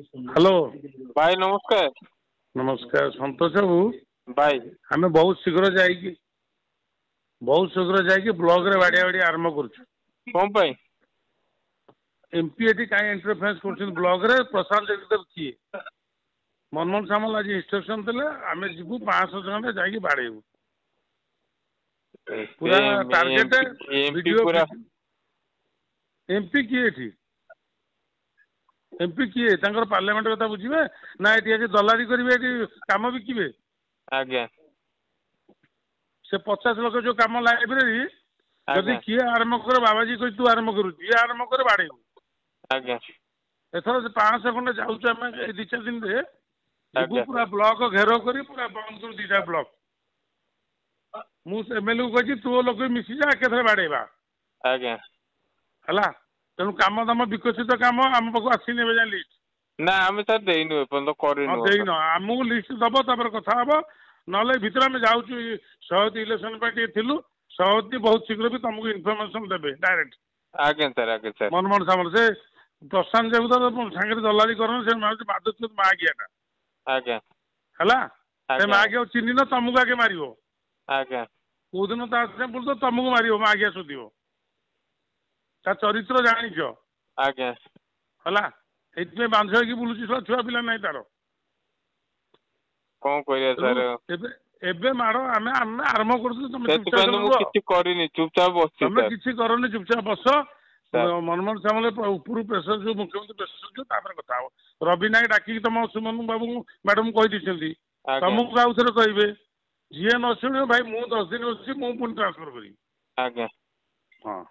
Hello भाई नमस्कार। नमस्कार संतोष बाबू भाई आम बहुत शीघ्र जाइए ब्लॉक रे बाड़िया बाड़ी आरंभ करुଛୁ कौन पाई एमपी एटी कहीं इंटरफेरेंस कर ब्लॉक रे प्रशांत जगदीप किए मनमोहन सामल आज इंस्ट्रक्शन देले आम जीवु 500 जन जाइए बाड़ेबू पूरा टार्गेट वीडियो एमपी किए थी एमपी किए तांकर पार्लियामेंट कथा बुझे ना ये दलारी करेंगे कम बिकिबे आज्ञा से 50 लाख जो कम लाइब्रेरी जदि किए आरंभ कर बाबाजी कही तू आरंभ करू ये आरंभ कर बाड़ेबू आज्ञा एथर 500 खंडे जाऊँ आम 2-4 दिन जीवु पूरा ब्लॉक घेराव कर पूरा बंद करू 2टा ब्लॉक मुझे एमएलए को कही तू लोग मिसी जा के बाड़ेबा आज्ञा है तेणु कम दाम विकसित कम आम पाक आसने लिस्ट ना आम सर देनु देन आमको लिस्ट दब कथा हम ना भितर आम जाऊँ सभापति इलेक्शन पार्टी थिलु सभापति बहुत शीघ्र भी तुमको इनफर्मेशन देवे डायरेक्ट आज्ञा सर मनमोहन सामल से प्रशांत जगू तो सागर दलाली कर बाधुत मागियाटा आज्ञा है मागिया चिन्ह न तुमको आगे मार आज्ञा कौ दिन तो तुमको मार मागिया शोध ता चरित्र जानिच आज्ञा है बांध होगी बुलूची छुआ पिला ना तार कौन कर एबे माड़ आम आरंभ कर चुपचाप तुम किसी करनी चुपचाप बस मनमोहन सामल ऊपर प्रेसर जो मुख्यमंत्री प्रेसर जो कथा हम रवि नायक डाक तुम सुमन बाबू मैडम कही तुमको आउ थे कहे जी न शुण भाई मुझे 10 दिन अच्छी मुझे ट्रांसफर करी आज्ञा हाँ